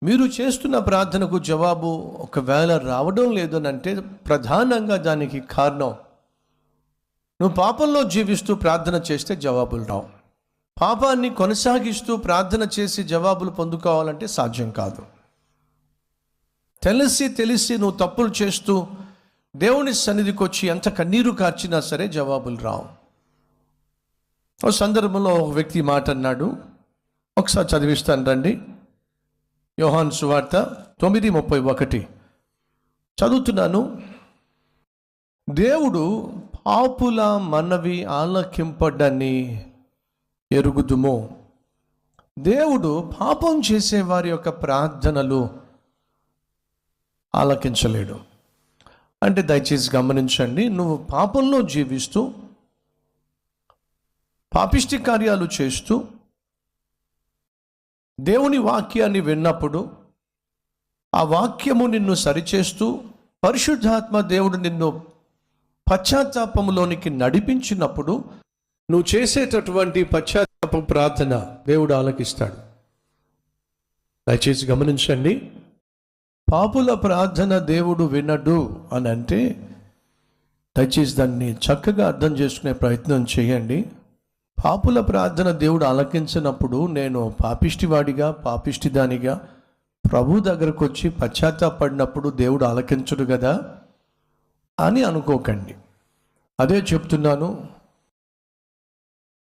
మీరు చేస్తున్న ప్రార్థనకు జవాబు ఒకవేళ రావడం లేదనంటే ప్రధానంగా దానికి కారణం, నువ్వు పాపంలో జీవిస్తూ ప్రార్థన చేస్తే జవాబులు రావు. పాపాన్ని కొనసాగిస్తూ ప్రార్థన చేసి జవాబులు పొందుకోవాలంటే సాధ్యం కాదు. తెలిసి నువ్వు తప్పులు చేస్తూ దేవుని సన్నిధికి వచ్చి ఎంత కన్నీరు కార్చినా సరే జవాబులు రావు. ఒక సందర్భంలో ఒక వ్యక్తి మాట అన్నాడు, ఒకసారి చదివిస్తాను రండి. యోహాను సువార్త 9:31 చదువుతున్నాను. దేవుడు పాపుల మనవి ఆలకింపడని ఎరుగుదుము. దేవుడు పాపం చేసే వారి యొక్క ప్రార్థనలు ఆలకించలేడు. అంటే దయచేసి గమనించండి, నువ్వు పాపంలో జీవిస్తూ పాపిష్టి కార్యాలు చేస్తూ దేవుని వాక్యాన్ని విన్నప్పుడు, ఆ వాక్యము నిన్ను సరిచేస్తూ పరిశుద్ధాత్మ దేవుడు నిన్ను పశ్చాత్తాపంలోనికి నడిపించినప్పుడు నువ్వు చేసేటటువంటి పశ్చాత్తాప ప్రార్థన దేవుడు ఆలకిస్తాడు. దయచేసి గమనించండి, పాపుల ప్రార్థన దేవుడు వినడు అని అంటే దయచేసి దాన్ని చక్కగా అర్థం చేసుకునే ప్రయత్నం చేయండి. పాపుల ప్రార్థన దేవుడు ఆలకించినప్పుడు నేను పాపిష్టివాడిగా పాపిష్టిదానిగా ప్రభు దగ్గరకు వచ్చి పశ్చాత్తాపడినప్పుడు దేవుడు ఆలకించడు కదా అని అనుకోకండి. అదే చెప్తున్నాను.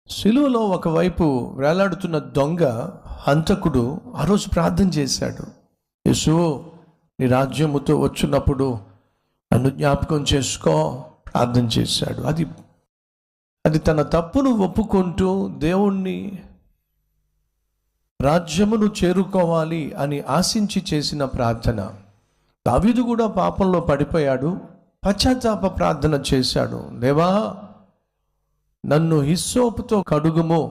సిలువలో ఒకవైపు వేలాడుతున్న దొంగ హంతకుడు ఆ రోజు ప్రార్థన చేశాడు, యేసు నీ రాజ్యముతో వచ్చినప్పుడు నన్ను జ్ఞాపకం చేసుకో ప్రార్థన చేశాడు. అది తన తప్పును ఒప్పుకుంటూ దేవుణ్ణి రాజ్యమును చేరుకోవాలి అని ఆశించి చేసిన ప్రార్థన. దావీదు కూడా పాపంలో పడిపోయాడు, పశ్చాత్తాప ప్రార్థన చేశాడు. దేవా నన్ను హిస్సోపుతో కడుగుము,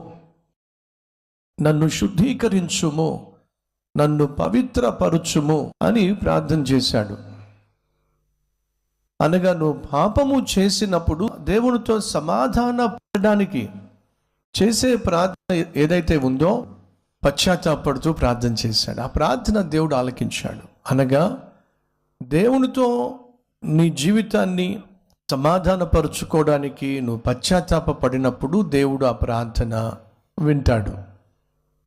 నన్ను శుద్ధీకరించుము, నన్ను పవిత్రపరచుము అని ప్రార్థన చేశాడు. అనగా నువ్వు పాపము చేసినప్పుడు దేవునితో సమాధాన పడడానికి చేసే ప్రార్థన ఏదైతే ఉందో పశ్చాత్తాపడుతూ ప్రార్థన చేశాడు. ఆ ప్రార్థన దేవుడు ఆలకించాడు. అనగా దేవునితో నీ జీవితాన్ని సమాధానపరుచుకోవడానికి నువ్వు పశ్చాత్తాప పడినప్పుడు దేవుడు ఆ ప్రార్థన వింటాడు.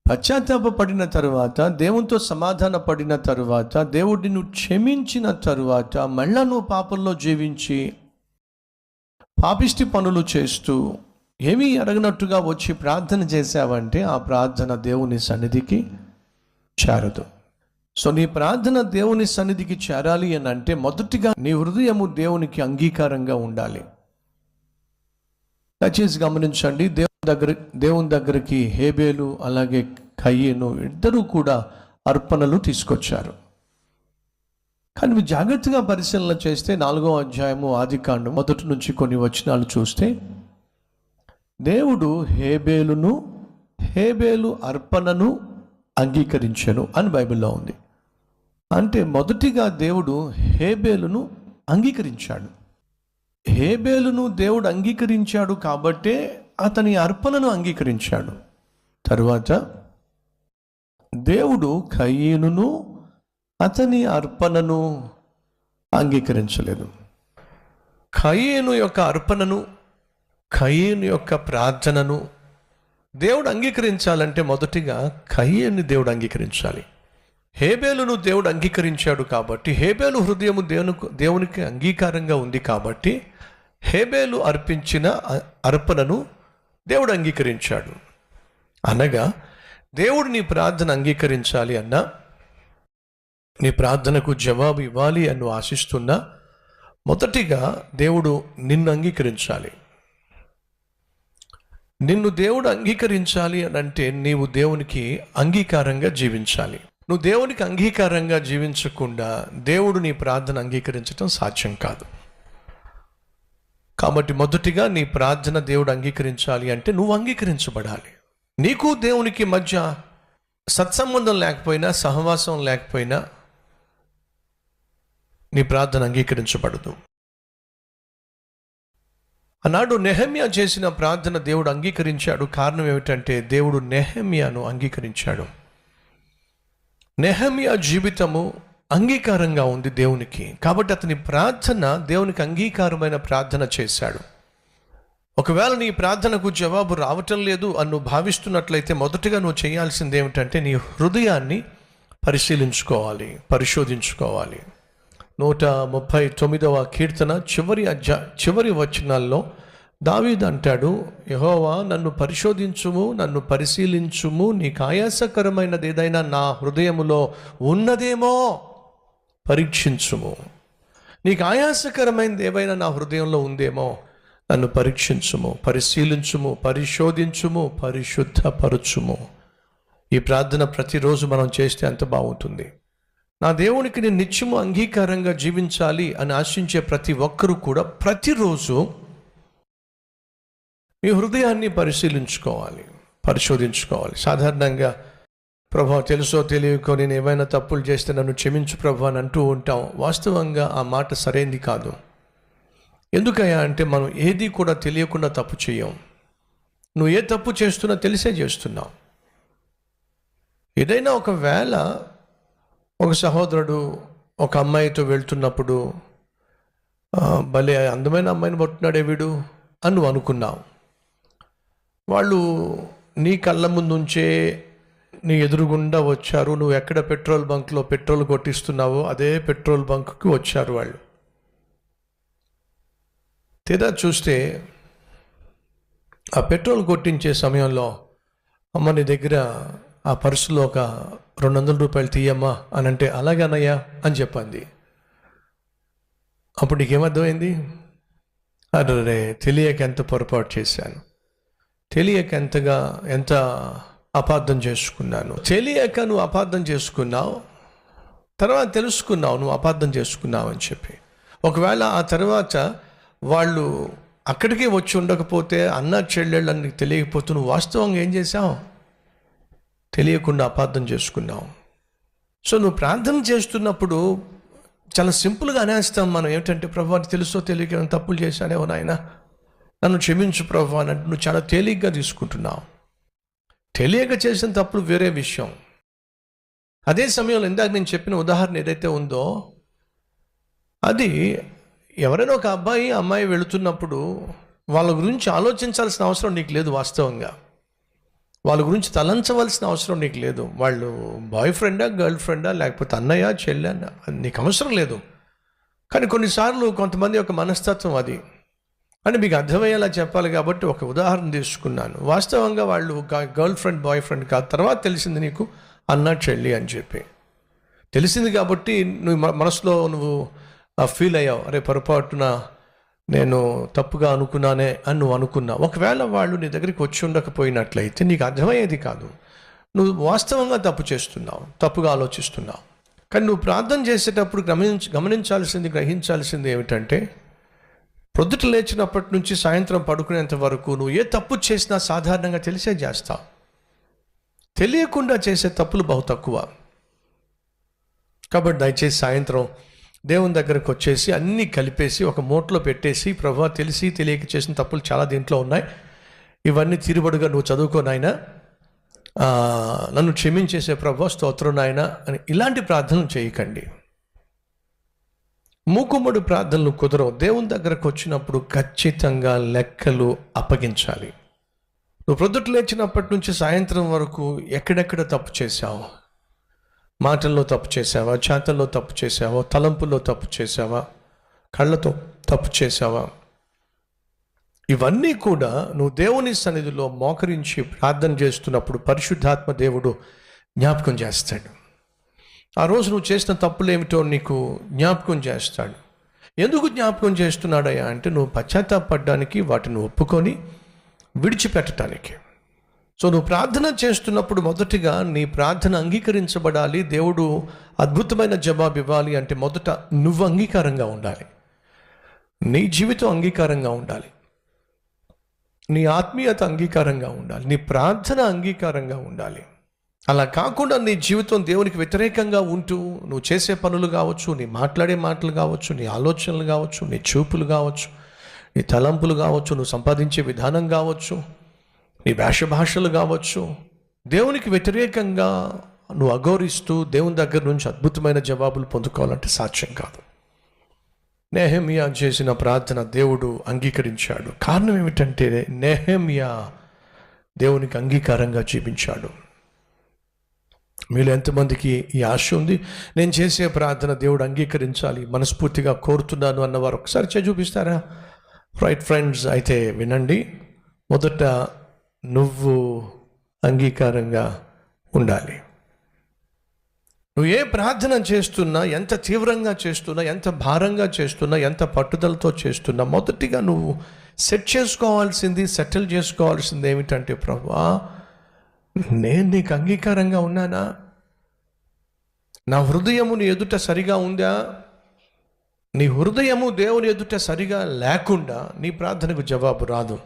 పశ్చాత్తాప పడిన తరువాత, దేవునితో సమాధాన పడిన తరువాత, దేవుడిని నువ్వు క్షమించిన తరువాత మళ్ళా నువ్వు పాపంలో జీవించి పాపిష్టి పనులు చేస్తూ ఏమీ ఎరగనట్టుగా వచ్చి ప్రార్థన చేశావంటే ఆ ప్రార్థన దేవుని సన్నిధికి చేరదు. సో నీ ప్రార్థన దేవుని సన్నిధికి చేరాలి అని అంటే మొదటిగా నీ హృదయము దేవునికి అంగీకారంగా ఉండాలి. దయచేసి గమనించండి, దేవుని దగ్గరికి హేబేలు అలాగే కయ్యేను ఇద్దరూ కూడా అర్పణలు తీసుకొచ్చారు. కానీ మీరు జాగ్రత్తగా పరిశీలన చేస్తే 4వ అధ్యాయము ఆదికాండం 1 నుంచి కొన్ని వచనాలు చూస్తే దేవుడు హేబేలు అర్పణను అంగీకరించెను అని బైబిల్లో ఉంది. అంటే మొదటిగా దేవుడు హేబేలును అంగీకరించాడు. హేబేలును దేవుడు అంగీకరించాడు కాబట్టే అతని అర్పణను అంగీకరించాడు. తరువాత దేవుడు కయీనును అతని అర్పణను అంగీకరించలేదు. కయీను యొక్క అర్పణను, కయీను యొక్క ప్రార్థనను దేవుడు అంగీకరించాలంటే మొదటిగా కయీనుని దేవుడు అంగీకరించాలి. హేబేలును దేవుడు అంగీకరించాడు కాబట్టి, హేబేలు హృదయము దేవునికి అంగీకారంగా ఉంది కాబట్టి హేబేలు అర్పించిన అర్పణను దేవుడు అంగీకరించాడు. అనగా దేవుడు నీ ప్రార్థన అంగీకరించాలి అన్నా, నీ ప్రార్థనకు జవాబు ఇవ్వాలి అని ఆశిస్తున్నా మొదటిగా దేవుడు నిన్ను అంగీకరించాలి. నిన్ను దేవుడు అంగీకరించాలి అని అంటే నీవు దేవునికి అంగీకారంగా జీవించాలి. నువ్వు దేవునికి అంగీకారంగా జీవించకుండా దేవుడు నీ ప్రార్థన అంగీకరించడం సాధ్యం కాదు. కాబట్టి మొదటిగా నీ ప్రార్థన దేవుడు అంగీకరించాలి అంటే నువ్వు అంగీకరించబడాలి. నీకు దేవునికి మధ్య సత్సంబంధం లేకపోయినా, సహవాసం లేకపోయినా నీ ప్రార్థన అంగీకరించబడదు. ఆనాడు నెహెమ్యా చేసిన ప్రార్థన దేవుడు అంగీకరించాడు. కారణం ఏమిటంటే దేవుడు నెహెమ్యాను అంగీకరించాడు. నెహెమ్యా జీవితము అంగీకారంగా ఉంది దేవునికి, కాబట్టి అతని ప్రార్థన దేవునికి అంగీకారమైన ప్రార్థన చేశాడు. ఒకవేళ నీ ప్రార్థనకు జవాబు రావటం లేదు అని నువ్వు భావిస్తున్నట్లయితే మొదటగా నువ్వు చేయాల్సింది ఏమిటంటే నీ హృదయాన్ని పరిశీలించుకోవాలి, పరిశోధించుకోవాలి. 139వ కీర్తన చివరి వచనాల్లో దావీదు అంటాడు, యెహోవా నన్ను పరిశోధించుము, నన్ను పరిశీలించుము, నీకు ఆయాసకరమైనది ఏదైనా నా హృదయములో ఉన్నదేమో పరీక్షించుము. నీకు ఆయాసకరమైనది ఏవైనా నా హృదయంలో ఉందేమో నన్ను పరీక్షించుము, పరిశీలించుము, పరిశోధించుము, పరిశుద్ధపరచుము. ఈ ప్రార్థన ప్రతిరోజు మనం చేస్తే ఎంత బాగుంటుంది. నా దేవునికి నేను నిత్యము అంగీకారంగా జీవించాలి అని ఆశించే ప్రతి ఒక్కరూ కూడా ప్రతిరోజు మీ హృదయాన్ని పరిశీలించుకోవాలి, పరిశోధించుకోవాలి. సాధారణంగా ప్రభా తెలుసో తెలియకో నేను ఏమైనా తప్పులు చేస్తే నన్ను క్షమించు ప్రభా అని అంటూ ఉంటాం. వాస్తవంగా ఆ మాట సరైనది కాదు. ఎందుకయ్యా అంటే మనం ఏది కూడా తెలియకుండా తప్పు చేయం. నువ్వు ఏ తప్పు చేస్తున్నా తెలిసే చేస్తున్నావు. ఏదైనా ఒకవేళ ఒక సహోదరుడు ఒక అమ్మాయితో వెళ్తున్నప్పుడు భలే అందమైన అమ్మాయిని పట్టున్నాడే వీడు అని నువ్వు అనుకున్నావు. వాళ్ళు నీ కళ్ళ ముందుంచే నీ ఎదురుగుండా వచ్చారు. నువ్వు ఎక్కడ పెట్రోల్ బంక్లో పెట్రోల్ కొట్టిస్తున్నావో అదే పెట్రోల్ బంక్కి వచ్చారు వాళ్ళు. తీరా చూస్తే ఆ పెట్రోల్ కొట్టించే సమయంలో అమ్మ నీ దగ్గర ఆ పర్సులో ఒక 200 రూపాయలు తీయమ్మా అని అంటే అలాగేనయ్యా అని చెప్పింది. అప్పుడు నీకేమర్థమైంది? అరే తెలియక ఎంత పొరపాటు చేశాను, తెలియక ఎంత అపార్థం చేసుకున్నాను. తెలియక నువ్వు అపార్థం చేసుకున్నావు, తర్వాత తెలుసుకున్నావు నువ్వు అపార్థం చేసుకున్నావు అని చెప్పి. ఒకవేళ ఆ తర్వాత వాళ్ళు అక్కడికే వచ్చి ఉండకపోతే అన్న చెల్లెళ్ళు అని తెలియకపోతే నువ్వు వాస్తవంగా ఏం చేశావు? తెలియకుండా అపార్థం చేసుకున్నావు. సో నువ్వు ప్రార్థన చేస్తున్నప్పుడు చాలా సింపుల్గా అనేస్తాం మనం. ఏమిటంటే ప్రభు తెలుసో తెలియక తప్పులు చేశానేమో నాయన నన్ను క్షమించు ప్రభు అని నువ్వు చాలా తేలిగ్గా తీసుకుంటున్నావు. తెలియక చేసిన తప్పుడు వేరే విషయం. అదే సమయంలో ఇందాక నేను చెప్పిన ఉదాహరణ ఏదైతే ఉందో అది ఎవరైనా ఒక అమ్మాయి వెళుతున్నప్పుడు వాళ్ళ గురించి ఆలోచించాల్సిన అవసరం నీకు లేదు. వాస్తవంగా వాళ్ళ గురించి తలంచవలసిన అవసరం నీకు లేదు. వాళ్ళు బాయ్ ఫ్రెండా గర్ల్ ఫ్రెండా లేకపోతే అన్నయ్య చెల్లె నీకు అవసరం లేదు. కానీ కొన్నిసార్లు కొంతమంది యొక్క మనస్తత్వం అది అని మీకు అర్థమయ్యేలా చెప్పాలి కాబట్టి ఒక ఉదాహరణ తీసుకున్నాను. వాస్తవంగా వాళ్ళు గర్ల్ ఫ్రెండ్ బాయ్ ఫ్రెండ్ కాదు, తర్వాత తెలిసింది నీకు అన్న చెల్లి అని చెప్పి తెలిసింది. కాబట్టి నువ్వు మనసులో నువ్వు ఫీల్ అయ్యావు, అరే పొరపాటున నేను తప్పుగా అనుకున్నానే అని నువ్వు అనుకున్నావు. ఒకవేళ వాళ్ళు నీ దగ్గరికి వచ్చి ఉండకపోయినట్లయితే నీకు అర్థమయ్యేది కాదు. నువ్వు వాస్తవంగా తప్పు చేస్తున్నావు, తప్పుగా ఆలోచిస్తున్నావు. కానీ నువ్వు ప్రార్థన చేసేటప్పుడు గ్రహించాల్సింది ఏమిటంటే ప్రొద్దుట లేచినప్పటి నుంచి సాయంత్రం పడుకునేంత వరకు నువ్వు ఏ తప్పు చేసినా సాధారణంగా తెలిసే చేస్తావు. తెలియకుండా చేసే తప్పులు బహు తక్కువ. కాబట్టి దయచేసి సాయంత్రం దేవుని దగ్గరకు వచ్చేసి అన్నీ కలిపేసి ఒక మూటలో పెట్టేసి ప్రభువా తెలిసి తెలియక చేసిన తప్పులు చాలా దీంట్లో ఉన్నాయి, ఇవన్నీ తీరుబడుగా నువ్వు చదువుకో నాయనా, నన్ను క్షమించేసే ప్రభువా స్తోత్రం నాయనా అని ఇలాంటి ప్రార్థనలు చేయకండి. మూకుమ్మడి ప్రార్థనలు కుదరవు. దేవుని దగ్గరకు వచ్చినప్పుడు ఖచ్చితంగా లెక్కలు అప్పగించాలి. నువ్వు ప్రొద్దుట లేచినప్పటి నుంచి సాయంత్రం వరకు ఎక్కడెక్కడ తప్పు చేశావు? మాటల్లో తప్పు చేసావా? చేతల్లో తప్పు చేసావా? తలంపుల్లో తప్పు చేసావా? కళ్ళతో తప్పు చేసావా? ఇవన్నీ కూడా నువ్వు దేవుని సన్నిధిలో మోకరించి ప్రార్థన చేస్తున్నప్పుడు పరిశుద్ధాత్మ దేవుడు జ్ఞాపకం చేస్తాడు. ఆ రోజు నువ్వు చేసిన తప్పులు ఏమిటో నీకు జ్ఞాపకం చేస్తాడు. ఎందుకు జ్ఞాపకం చేస్తున్నాడయ్యా అంటే నువ్వు పశ్చాత్తాపడడానికి, వాటిని ఒప్పుకొని విడిచిపెట్టడానికి. సో నువ్వు ప్రార్థన చేస్తున్నప్పుడు మొదటిగా నీ ప్రార్థన అంగీకరించబడాలి, దేవుడు అద్భుతమైన జవాబు ఇవ్వాలి అంటే మొదట నువ్వు అంగీకారంగా ఉండాలి, నీ జీవితం అంగీకారంగా ఉండాలి, నీ ఆత్మీయత అంగీకారంగా ఉండాలి, నీ ప్రార్థన అంగీకారంగా ఉండాలి. అలా కాకుండా నీ జీవితం దేవునికి వ్యతిరేకంగా ఉంటూ నువ్వు చేసే పనులు కావచ్చు, నీ మాట్లాడే మాటలు కావచ్చు, నీ ఆలోచనలు కావచ్చు, నీ చూపులు కావచ్చు, నీ తలంపులు కావచ్చు, నువ్వు సంపాదించే విధానం కావచ్చు, నీ భాషలు కావచ్చు, దేవునికి వ్యతిరేకంగా నువ్వు అఘోరిస్తూ దేవుని దగ్గర నుంచి అద్భుతమైన జవాబులు పొందుకోవాలంటే సాధ్యం కాదు. నెహెమ్యా చేసిన ప్రార్థన దేవుడు అంగీకరించాడు. కారణం ఏమిటంటే నెహెమ్యా దేవునికి అంగీకారంగా జీవించాడు. మీలో ఎంతమందికి ఈ ఆశ ఉంది, నేను చేసే ప్రార్థన దేవుడు అంగీకరించాలి, మనస్ఫూర్తిగా కోరుతున్నాను అన్నవారు ఒకసారి చూపిస్తారా? రైట్ ఫ్రెండ్స్, అయితే వినండి. మొదట నువ్వు అంగీకారంగా ఉండాలి. నువ్వు ఏ ప్రార్థన చేస్తున్నా, ఎంత తీవ్రంగా చేస్తున్నా, ఎంత భారంగా చేస్తున్నా, ఎంత పట్టుదలతో చేస్తున్నా, మొదటిగా నువ్వు సెటిల్ చేసుకోవాల్సింది ఏమిటంటే, ప్రభువా నేను నీకు అంగీకారంగా ఉన్నానా? నా హృదయము నీ ఎదుట సరిగా ఉందా? నీ హృదయము దేవుని ఎదుట సరిగా లేకుండా నీ ప్రార్థనకు జవాబు రాదు.